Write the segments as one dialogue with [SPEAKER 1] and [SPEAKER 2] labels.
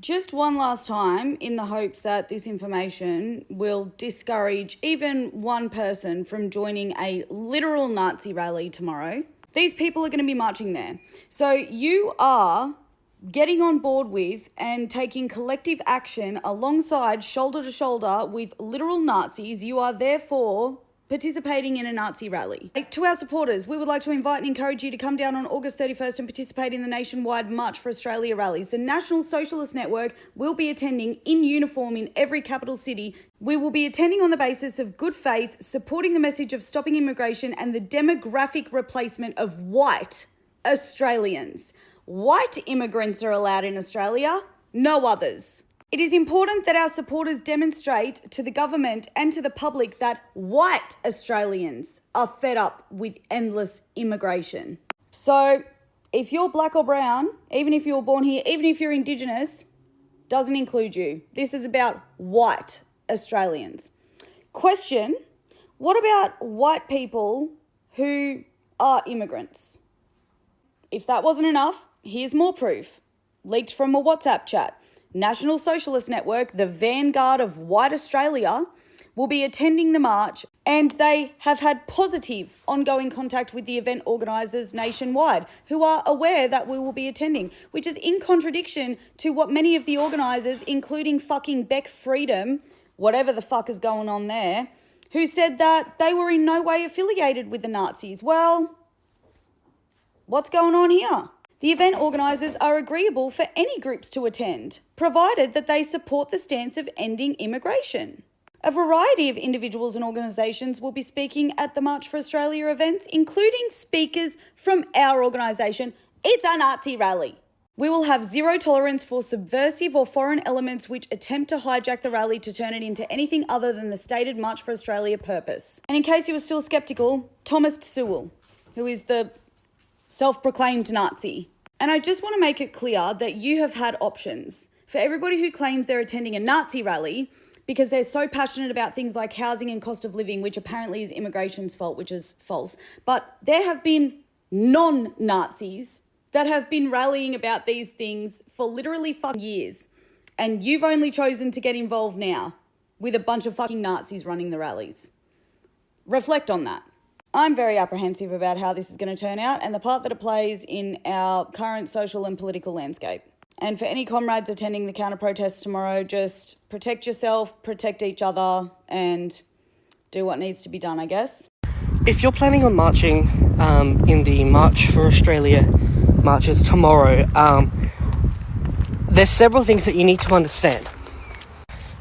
[SPEAKER 1] just one last time in the hopes that this information will discourage even one person from joining a literal Nazi rally tomorrow. These people are going to be marching there. So you are getting on board with and taking collective action alongside, shoulder to shoulder with literal Nazis. You are therefore participating in a Nazi rally. To our supporters, we would like to invite and encourage you to come down on August 31st and participate in the nationwide March for Australia rallies. The National Socialist Network will be attending in uniform in every capital city. We will be attending on the basis of good faith, supporting the message of stopping immigration and the demographic replacement of white Australians. White immigrants are allowed in Australia, no others. It is important that our supporters demonstrate to the government and to the public that white Australians are fed up with endless immigration. So if you're black or brown, even if you were born here, even if you're Indigenous, doesn't include you. This is about white Australians. Question, what about white people who are immigrants? If that wasn't enough, here's more proof. Leaked from a WhatsApp chat. National Socialist Network, the vanguard of white Australia, will be attending the march, and they have had positive ongoing contact with the event organisers nationwide, who are aware that we will be attending, which is in contradiction to what many of the organisers, including fucking Beck Freedom, whatever the fuck is going on there, who said that they were in no way affiliated with the Nazis. Well, what's going on here? The event organisers are agreeable for any groups to attend, provided that they support the stance of ending immigration. A variety of individuals and organisations will be speaking at the March for Australia events, including speakers from our organisation. It's a Nazi rally. We will have zero tolerance for subversive or foreign elements which attempt to hijack the rally to turn it into anything other than the stated March for Australia purpose. And in case you were still sceptical, Thomas Sewell, who is the self-proclaimed Nazi. And I just want to make it clear that you have had options. For everybody who claims they're attending a Nazi rally because they're so passionate about things like housing and cost of living, which apparently is immigration's fault, which is false. But there have been non-Nazis that have been rallying about these things for literally fucking years. And you've only chosen to get involved now with a bunch of fucking Nazis running the rallies. Reflect on that. I'm very apprehensive about how this is going to turn out and the part that it plays in our current social and political landscape. And for any comrades attending the counter-protests tomorrow, just protect yourself, protect each other, and do what needs to be done, I guess.
[SPEAKER 2] If you're planning on marching in the March for Australia marches tomorrow, there's several things that you need to understand.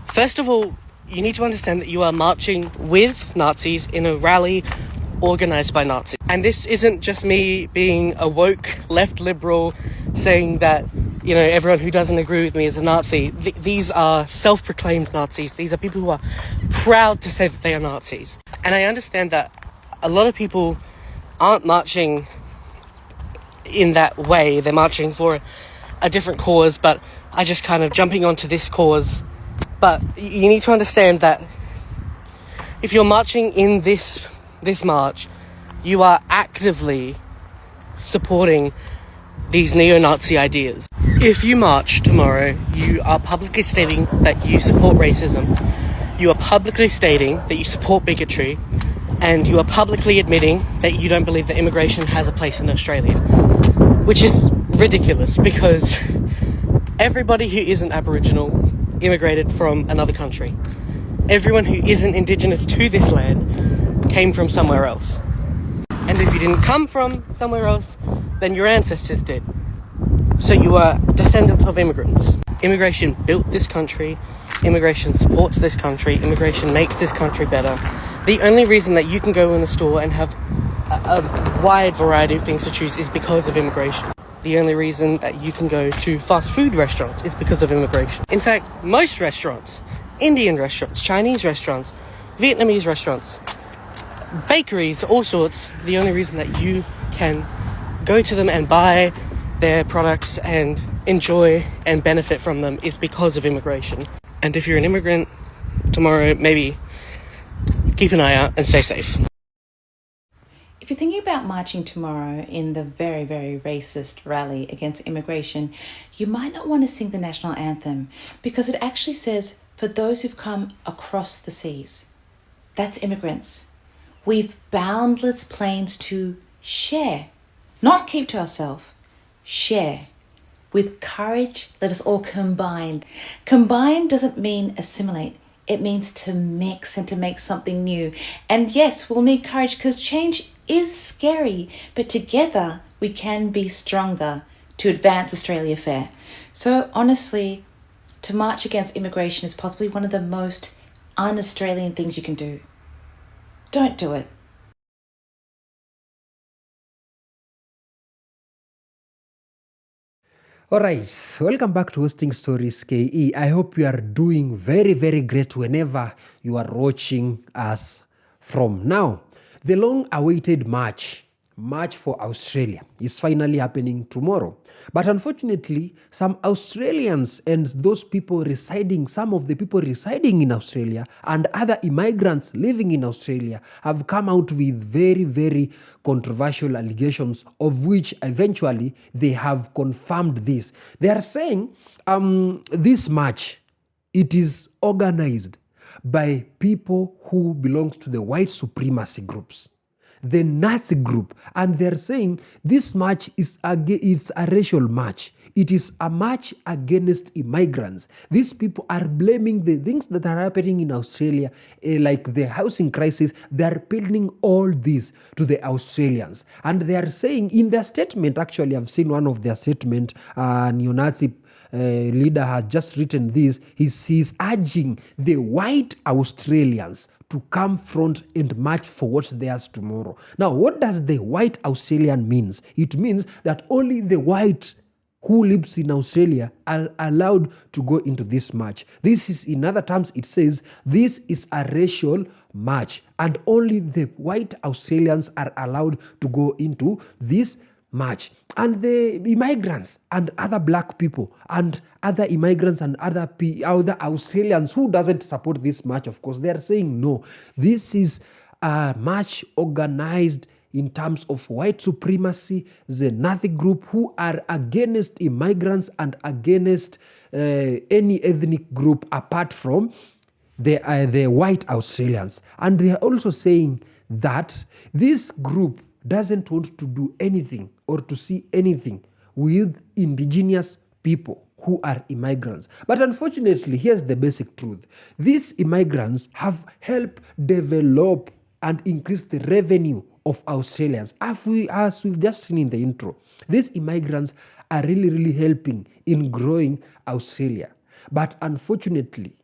[SPEAKER 2] First of all, you need to understand that you are marching with Nazis in a rally organised by Nazis. And this isn't just me being a woke left liberal saying that, you know, everyone who doesn't agree with me is a Nazi. These are self-proclaimed Nazis. These are people who are proud to say that they are Nazis. And I understand that a lot of people aren't marching in that way. They're marching for a different cause, but are just kind of jumping onto this cause. But you need to understand that if you're marching in this march, you are actively supporting these neo-Nazi ideas. If you march tomorrow, you are publicly stating that you support racism, you are publicly stating that you support bigotry, and you are publicly admitting that you don't believe that immigration has a place in Australia. Which is ridiculous, because everybody who isn't Aboriginal immigrated from another country. Everyone who isn't Indigenous to this land came from somewhere else. And if you didn't come from somewhere else, then your ancestors did. So you are descendants of immigrants. Immigration built this country. Immigration supports this country. Immigration makes this country better. The only reason that you can go in a store and have a wide variety of things to choose is because of immigration. The only reason that you can go to fast food restaurants is because of immigration. In fact, most restaurants, Indian restaurants, Chinese restaurants, Vietnamese restaurants, bakeries, all sorts, the only reason that you can go to them and buy their products and enjoy and benefit from them is because of immigration. And if you're an immigrant tomorrow, maybe keep an eye out and stay safe.
[SPEAKER 3] If you're thinking about marching tomorrow in the very, very racist rally against immigration, you might not want to sing the national anthem because it actually says, for those who've come across the seas. That's immigrants. We've boundless planes to share, not keep to ourselves, share. With courage, let us all combine. Combine doesn't mean assimilate. It means to mix and to make something new. And yes, we'll need courage because change is scary, but together we can be stronger to advance Australia fair. So honestly, to march against immigration is possibly one of the most un-Australian things you can do. Don't do it.
[SPEAKER 4] Alright, welcome back to Hosting Stories KE. I hope you are doing very, very great whenever you are watching us from now. The long-awaited March for Australia is finally happening tomorrow. But unfortunately, some Australians and those people residing, some of the people residing in Australia and other immigrants living in Australia have come out with very, very controversial allegations, of which eventually they have confirmed this. They are saying this march, it is organized by people who belongs to the white supremacy groups, the Nazi group, and they're saying this march is a racial march. It is a march against immigrants. These people are blaming the things that are happening in Australia, like the housing crisis. They're pinning all this to the Australians, and they are saying in their statement, actually I've seen one of their statement, neo-Nazi leader has just written this. He's urging the white Australians to come front and march for what's theirs tomorrow. Now, what does the white Australian means? It means that only the white who lives in Australia are allowed to go into this march. This is, in other terms, it says this is a racial march and only the white Australians are allowed to go into this march. And the immigrants and other black people and other immigrants and other Australians who doesn't support this march, of course, they are saying no. This is a march organized in terms of white supremacy, the Nazi group who are against immigrants and against any ethnic group apart from the white Australians. And they are also saying that this group doesn't want to do anything or to see anything with indigenous people who are immigrants. But unfortunately, here's the basic truth. These immigrants have helped develop and increase the revenue of Australians. As we've just seen in the intro, these immigrants are really, really helping in growing Australia. But unfortunately,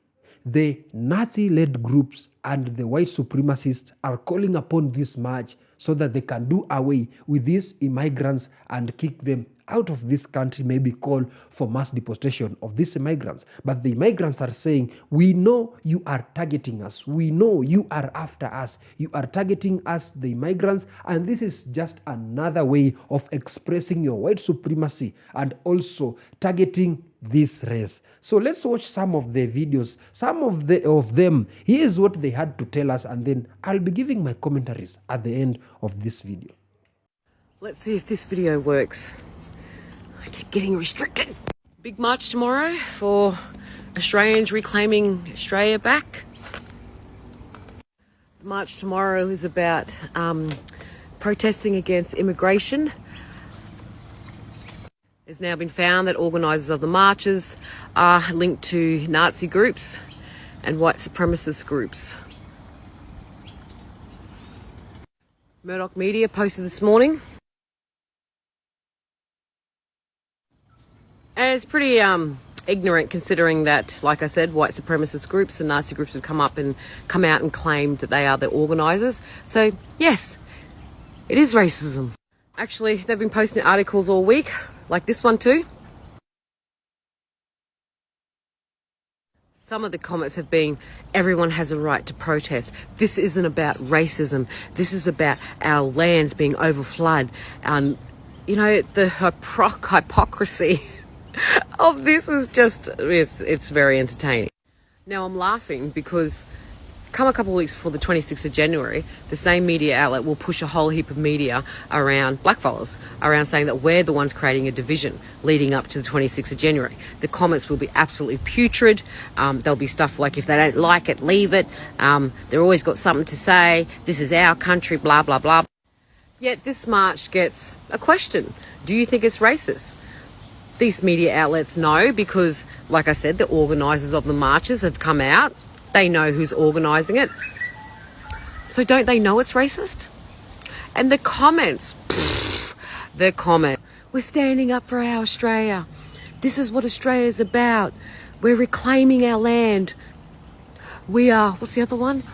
[SPEAKER 4] the Nazi-led groups and the white supremacists are calling upon this march so that they can do away with these immigrants and kick them out of this country, maybe call for mass deportation of these immigrants. But the immigrants are saying, we know you are targeting us. We know you are after us. You are targeting us, the immigrants, and this is just another way of expressing your white supremacy and also targeting this race. So let's watch some of the videos, some of them. Here's what they had to tell us, and then I'll be giving my commentaries at the end of this video.
[SPEAKER 5] Let's see if this video works. I keep getting restricted. Big march tomorrow for Australians reclaiming Australia back. The march tomorrow is about protesting against immigration. It's now been found that organisers of the marches are linked to Nazi groups and white supremacist groups. Murdoch Media posted this morning. And it's pretty ignorant considering that, like I said, white supremacist groups and Nazi groups have come out and claimed that they are the organisers. So, yes, it is racism. Actually, they've been posting articles all week, like this one too. Some of the comments have been, everyone has a right to protest. This isn't about racism. This is about our lands being overflooded. You know, the hypocrisy of this is just, it's very entertaining. Now I'm laughing because come a couple of weeks before the 26th of January, the same media outlet will push a whole heap of media around blackfellas, around saying that we're the ones creating a division leading up to the 26th of January. The comments will be absolutely putrid. There'll be stuff like, if they don't like it, leave it. They've always got something to say. This is our country, blah, blah, blah. Yet this march gets a question. Do you think it's racist? These media outlets know because, like I said, the organisers of the marches have come out. They know who's organising it. So don't they know it's racist? And the comments, the comment, we're standing up for our Australia. This is what Australia's about. We're reclaiming our land. We are, what's the other one?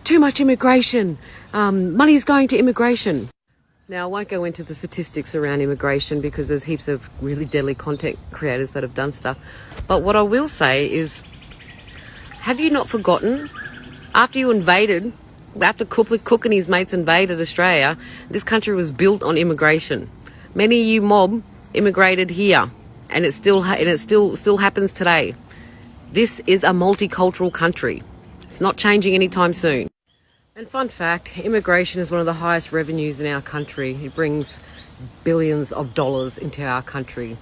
[SPEAKER 5] Too much immigration. Money's going to immigration. Now, I won't go into the statistics around immigration because there's heaps of really deadly content creators that have done stuff. But what I will say is, have you not forgotten, after Cook and his mates invaded Australia, this country was built on immigration. Many of you mob immigrated here, and it still happens today. This is a multicultural country. It's not changing anytime soon. And fun fact, immigration is one of the highest revenues in our country. It brings billions of dollars into our country.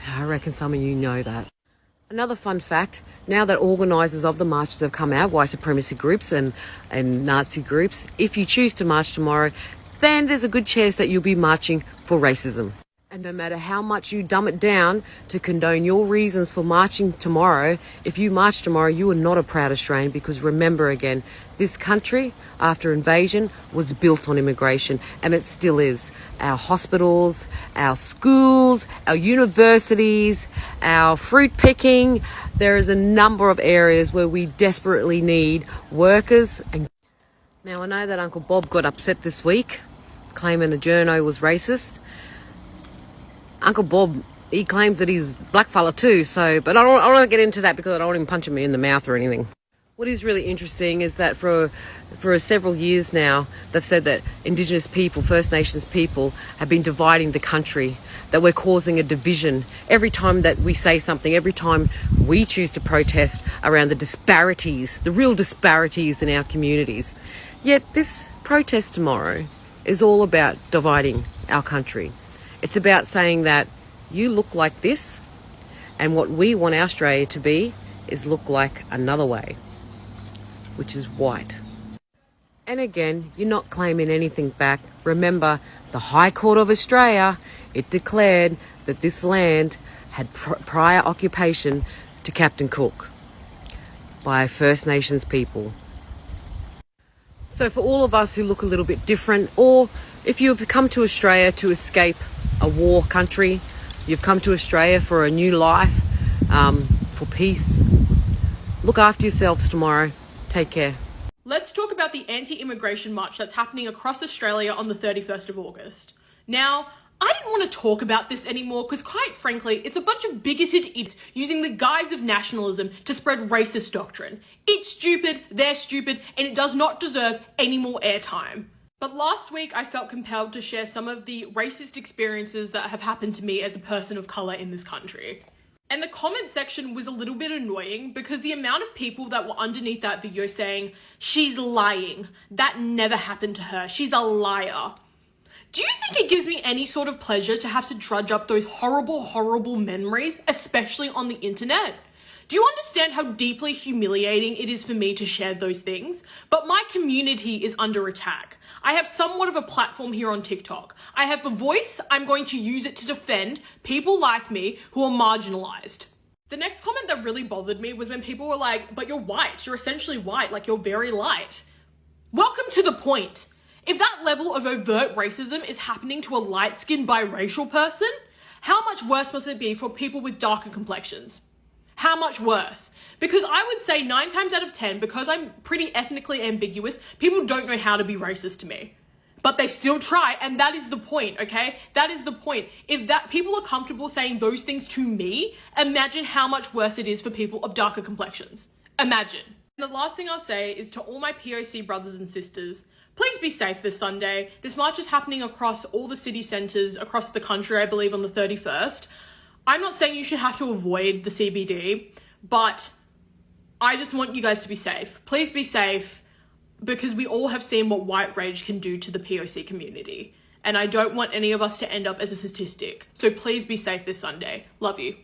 [SPEAKER 5] I reckon some of you know that. Another fun fact, now that organisers of the marches have come out, white supremacy groups and Nazi groups, if you choose to march tomorrow, then there's a good chance that you'll be marching for racism. And no matter how much you dumb it down to condone your reasons for marching tomorrow, if you march tomorrow, you are not a proud Australian, because remember again, this country, after invasion, was built on immigration, and it still is. Our hospitals, our schools, our universities, our fruit picking, there is a number of areas where we desperately need workers. And now, I know that Uncle Bob got upset this week, claiming the journo was racist. Uncle Bob, he claims that he's blackfella too, but I don't want to get into that because I don't want him punching me in the mouth or anything. What is really interesting is that for several years now, they've said that Indigenous people, First Nations people, have been dividing the country, that we're causing a division every time that we say something, every time we choose to protest around the disparities, the real disparities in our communities. Yet this protest tomorrow is all about dividing our country. It's about saying that you look like this, and what we want our Australia to be is look like another way, which is white. And again, you're not claiming anything back. Remember, the High Court of Australia, it declared that this land had prior occupation to Captain Cook by First Nations people. So for all of us who look a little bit different, or if you've come to Australia to escape a war country, you've come to Australia for a new life, for peace, look after yourselves tomorrow. Take care.
[SPEAKER 6] Let's talk about the anti-immigration march that's happening across Australia on the 31st of August. Now, I didn't want to talk about this anymore because, quite frankly, it's a bunch of bigoted idiots using the guise of nationalism to spread racist doctrine. It's stupid, they're stupid, and it does not deserve any more airtime. But last week, I felt compelled to share some of the racist experiences that have happened to me as a person of colour in this country. And the comment section was a little bit annoying because the amount of people that were underneath that video saying, she's lying, that never happened to her, she's a liar. Do you think it gives me any sort of pleasure to have to drudge up those horrible, horrible memories, especially on the internet? Do you understand how deeply humiliating it is for me to share those things? But my community is under attack. I have somewhat of a platform here on TikTok. I have a voice. I'm going to use it to defend people like me who are marginalized. The next comment that really bothered me was when people were like, but you're white. You're essentially white. Like, you're very light. Welcome to the point. If that level of overt racism is happening to a light-skinned biracial person, how much worse must it be for people with darker complexions? How much worse? Because I would say 9 times out of 10, because I'm pretty ethnically ambiguous, people don't know how to be racist to me. But they still try, and that is the point, okay? That is the point. If that people are comfortable saying those things to me, imagine how much worse it is for people of darker complexions. Imagine. And the last thing I'll say is to all my POC brothers and sisters, please be safe this Sunday. This march is happening across all the city centres across the country, I believe, on the 31st. I'm not saying you should have to avoid the CBD, but I just want you guys to be safe. Please be safe, because we all have seen what white rage can do to the POC community. And I don't want any of us to end up as a statistic. So please be safe this Sunday. Love you.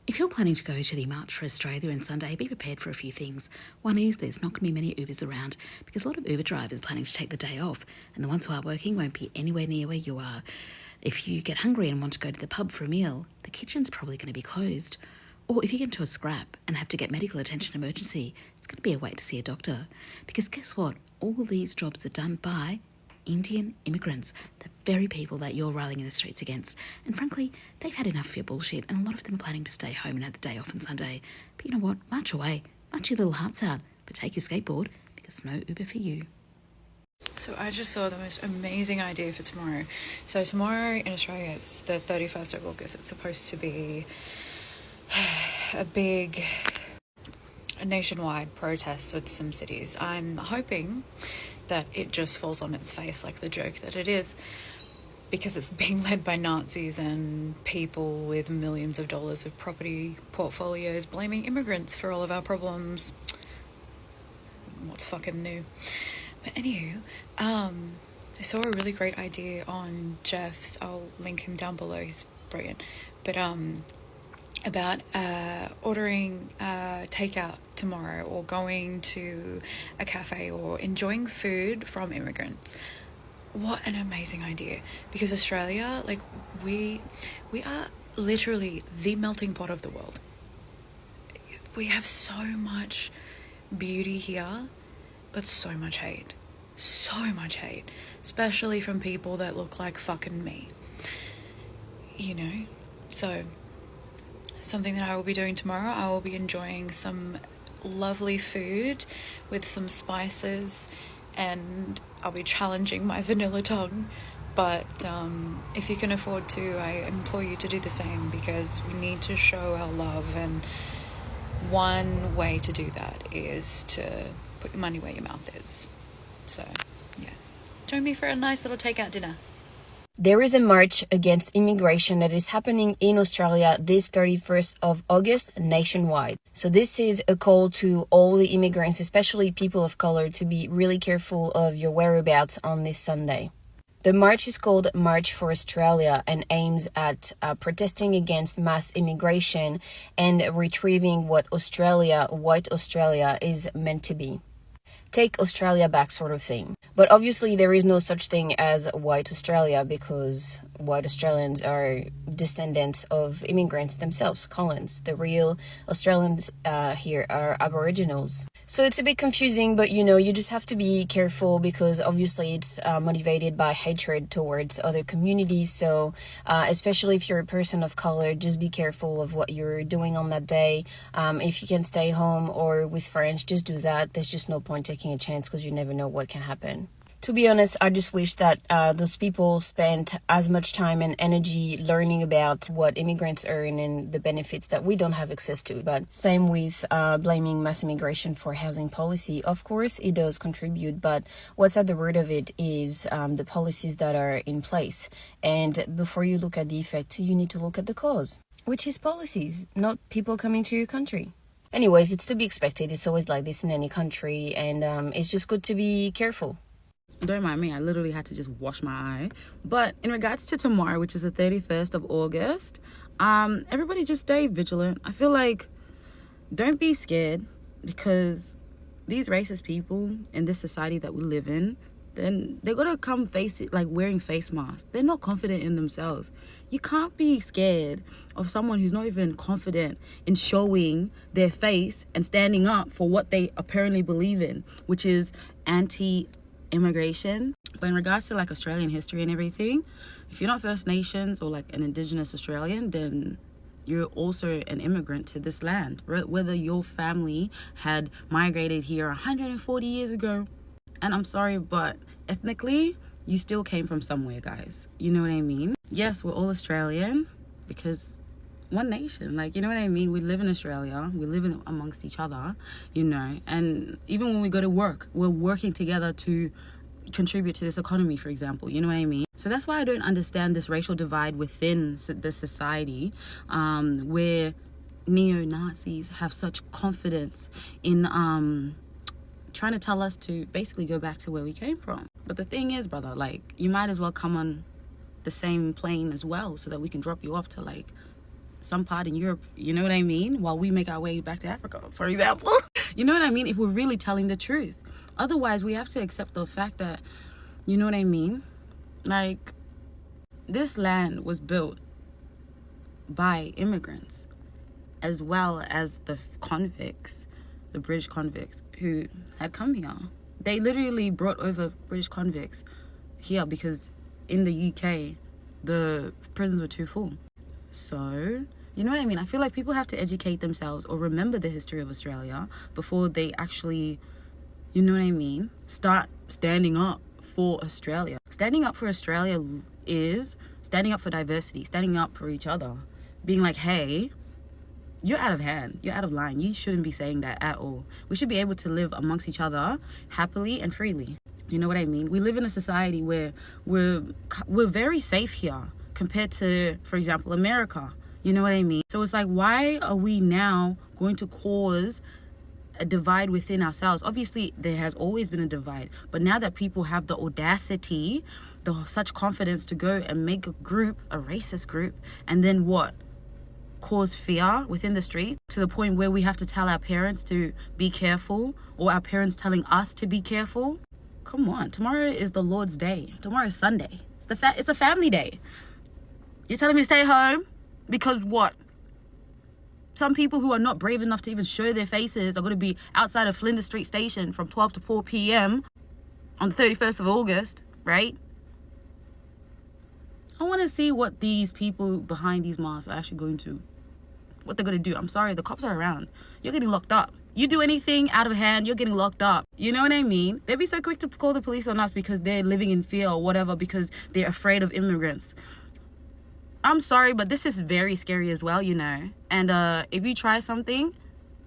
[SPEAKER 7] If you're planning to go to the March for Australia on Sunday, be prepared for a few things. One is there's not going to be many Ubers around because a lot of Uber drivers are planning to take the day off, and the ones who are working won't be anywhere near where you are. If you get hungry and want to go to the pub for a meal, the kitchen's probably going to be closed. Or if you get into a scrap and have to get medical attention emergency, it's going to be a wait to see a doctor. Because guess what? All these jobs are done by Indian immigrants, the very people that you're rallying in the streets against. And frankly, they've had enough of your bullshit, and a lot of them are planning to stay home and have the day off on Sunday. But you know what? March away. March your little hearts out. But take your skateboard, because no Uber for you.
[SPEAKER 8] So I just saw the most amazing idea for tomorrow. So tomorrow in Australia, it's the 31st of August. It's supposed to be a nationwide protest with some cities. I'm hoping that it just falls on its face like the joke that it is, because it's being led by Nazis and people with millions of dollars of property portfolios blaming immigrants for all of our problems. What's fucking new? But anywho, I saw a really great idea on Jeff's, I'll link him down below, he's brilliant, but about ordering takeout tomorrow, or going to a cafe, or enjoying food from immigrants. What an amazing idea, because Australia, like, we are literally the melting pot of the world. We have so much beauty here, but so much hate, especially from people that look like fucking me, you know. So something that I will be doing tomorrow, I will be enjoying some lovely food with some spices, and I'll be challenging my vanilla tongue. But if you can afford to, I implore you to do the same, because we need to show our love, and one way to do that is to put your money where your mouth is. So yeah, join me for a nice little takeout dinner.
[SPEAKER 9] There is a march against immigration that is happening in Australia this 31st of August nationwide. So this is a call to all the immigrants, especially people of color, to be really careful of your whereabouts on this Sunday. The march is called March for Australia and aims at protesting against mass immigration and retrieving what Australia, white Australia, is meant to be. Take Australia back sort of thing. But obviously there is no such thing as white Australia, because white Australians are descendants of immigrants themselves, colons. The real Australians here are Aboriginals. So it's a bit confusing, but you know, you just have to be careful, because obviously it's motivated by hatred towards other communities. So especially if you're a person of color, just be careful of what you're doing on that day. If you can stay home or with friends, just do that. There's just no point taking a chance, because you never know what can happen. To be honest, I just wish that those people spent as much time and energy learning about what immigrants earn and the benefits that we don't have access to. But same with blaming mass immigration for housing policy. Of course, it does contribute, but what's at the root of it is the policies that are in place. And before you look at the effect, you need to look at the cause, which is policies, not people coming to your country. Anyways, it's to be expected. It's always like this in any country, and it's just good to be careful.
[SPEAKER 10] Don't mind me, I literally had to just wash my eye. But in regards to tomorrow, which is the 31st of August, everybody just stay vigilant. I feel like don't be scared, because these racist people in this society that we live in, then they're gonna come face it like wearing face masks. They're not confident in themselves. You can't be scared of someone who's not even confident in showing their face and standing up for what they apparently believe in, which is anti-immigration. But in regards to like Australian history and everything, if you're not First Nations or like an Indigenous Australian, then you're also an immigrant to this land. Whether your family had migrated here 140 years ago, and I'm sorry, but ethnically, you still came from somewhere, guys. You know what I mean? Yes, we're all Australian, because one nation, like, you know what I mean? We live in Australia, we live in amongst each other, you know, and even when we go to work, we're working together to contribute to this economy, for example, you know what I mean? So that's why I don't understand this racial divide within the society, where neo-Nazis have such confidence in trying to tell us to basically go back to where we came from. But the thing is, brother, like, you might as well come on the same plane as well so that we can drop you off to like some part in Europe, you know what I mean, while we make our way back to Africa, for example. You know what I mean? If we're really telling the truth. Otherwise, we have to accept the fact that, you know what I mean, like, this land was built by immigrants as well as the convicts, the British convicts who had come here. They literally brought over British convicts here because in the UK, the prisons were too full. So, you know what I mean? I feel like people have to educate themselves or remember the history of Australia before they actually, you know what I mean, start standing up for Australia. Standing up for Australia is standing up for diversity, standing up for each other, being like, hey, you're out of hand, you're out of line, you shouldn't be saying that at all. We should be able to live amongst each other happily and freely. You know what I mean? We live in a society where we're very safe here compared to, for example, America. You know what I mean? So it's like, why are we now going to cause a divide within ourselves? Obviously, there has always been a divide. But now that people have the audacity, such confidence to go and make a group, a racist group, and then what? Cause fear within the street to the point where we have to tell our parents to be careful, or our parents telling us to be careful. Come on, tomorrow is the Lord's day. Tomorrow is Sunday. It's a family day. You're telling me to stay home because what? Some people who are not brave enough to even show their faces are going to be outside of Flinders Street Station from 12 to 4 p.m. on the 31st of August, right? I want to see what these people behind these masks are actually going to, what they're going to do. I'm sorry, the cops are around. You're getting locked up. You do anything out of hand, you're getting locked up. You know what I mean? They'd be so quick to call the police on us because they're living in fear or whatever, because they're afraid of immigrants. I'm sorry, but this is very scary as well, you know. And if you try something,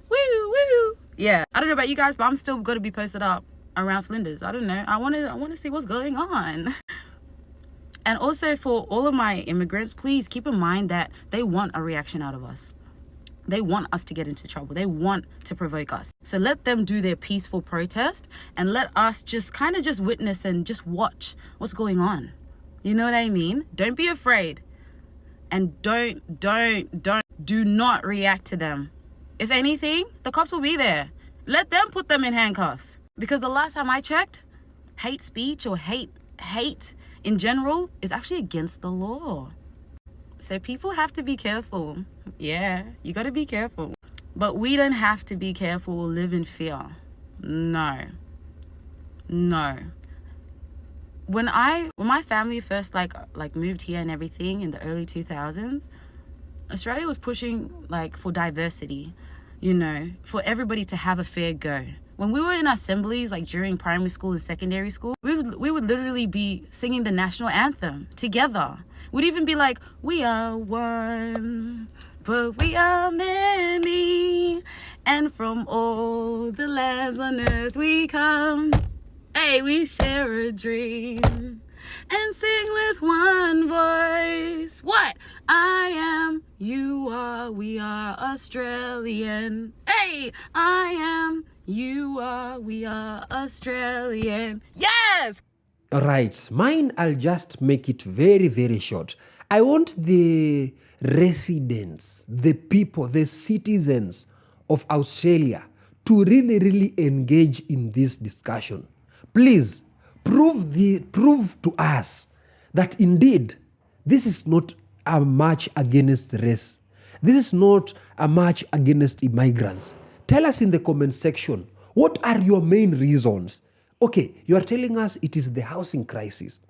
[SPEAKER 10] woo. Yeah, I don't know about you guys, but I'm still going to be posted up around Flinders. I don't know. I want to see what's going on. And also for all of my immigrants, please keep in mind that they want a reaction out of us. They want us to get into trouble. They want to provoke us. So let them do their peaceful protest and let us just kind of just witness and just watch what's going on. You know what I mean? Don't be afraid. And do not react to them. If anything, the cops will be there. Let them put them in handcuffs. Because the last time I checked, hate speech or hate in general is actually against the law. So people have to be careful. Yeah, you got to be careful. But we don't have to be careful or live in fear. No. When my family first like moved here and everything in the early 2000s, Australia was pushing like for diversity, you know, for everybody to have a fair go. When we were in assemblies, like during primary school and secondary school, we would literally be singing the national anthem together. We'd even be like, we are one, but we are many, and from all the lands on earth we come. Hey, we share a dream and sing with one voice. What? I am, you are, we are Australian. Hey, I am, you are, we are Australian. Yes!
[SPEAKER 4] Right, mine, I'll just make it very, very short. I want the residents, the people, the citizens of Australia to really, really engage in this discussion. Please, prove to us that indeed this is not a march against race. This is not a march against immigrants. Tell us in the comment section, what are your main reasons? Okay, you are telling us it is the housing crisis.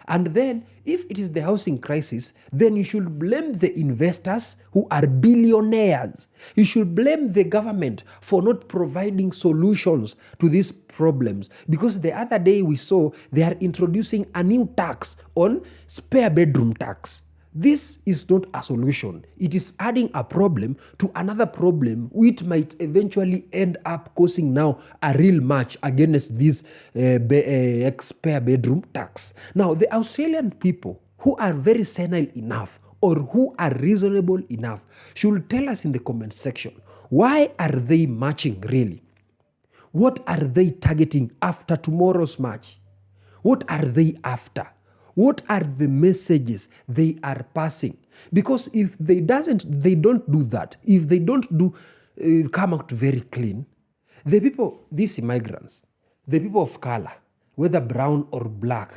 [SPEAKER 4] And then, if it is the housing crisis, then you should blame the investors who are billionaires. You should blame the government for not providing solutions to these problems. Because the other day we saw they are introducing a new tax on spare bedroom tax. This is not a solution. It is adding a problem to another problem, which might eventually end up causing now a real march against this spare bedroom tax. Now, the Australian people who are very senile enough or who are reasonable enough should tell us in the comment section, why are they marching really? What are they targeting after tomorrow's march? What are they after? What are the messages they are passing? Because if they don't do that, if they don't come out very clean, the people, these immigrants, the people of color, whether brown or black,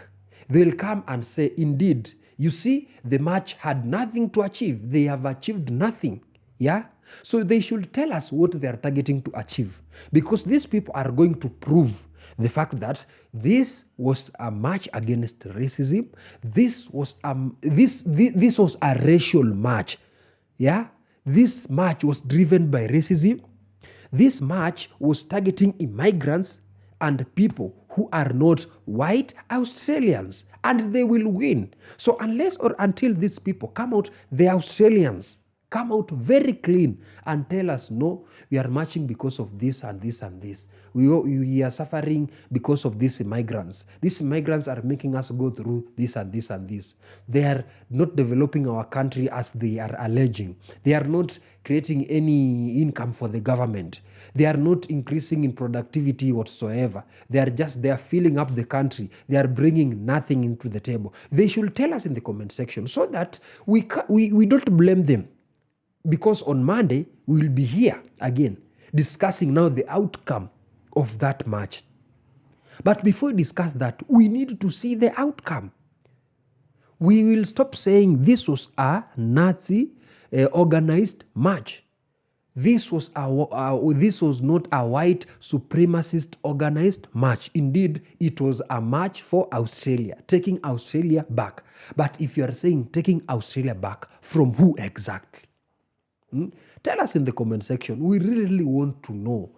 [SPEAKER 4] they'll come and say, indeed, you see, the march had nothing to achieve. They have achieved nothing. Yeah? So they should tell us what they are targeting to achieve. Because these people are going to prove the fact that this was a march against racism. This was a racial march. Yeah? This march was driven by racism. This march was targeting immigrants and people who are not white Australians, and they will win. So unless or until these people come out, the Australians come out very clean and tell us, no, we are marching because of this and this and this. We are suffering because of these immigrants. These immigrants are making us go through this and this and this. They are not developing our country as they are alleging. They are not creating any income for the government. They are not increasing in productivity whatsoever. They are filling up the country. They are bringing nothing into the table. They should tell us in the comment section so that we don't blame them. Because on Monday, we will be here again discussing now the outcome of that march. But before we discuss that, we need to see the outcome. We will stop saying this was a Nazi organized march. This was not a white supremacist organized march. Indeed, it was a march for Australia, taking Australia back. But if you are saying taking Australia back, from who exactly? Tell us in the comment section. We really want to know.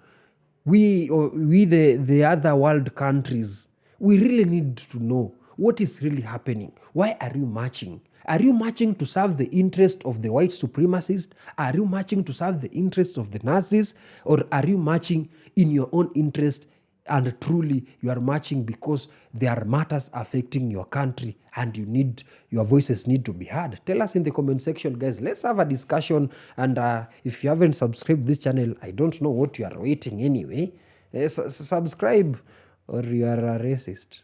[SPEAKER 4] We the other world countries, we really need to know what is really happening. Why are you marching? Are you marching to serve the interest of the white supremacists? Are you marching to serve the interest of the Nazis? Or are you marching in your own interest, and truly you are marching because there are matters affecting your country and your voices need to be heard? Tell us in the comment section, guys. Let's have a discussion. And if you haven't subscribed this channel, I don't know what you are waiting anyway. Subscribe or you are a racist.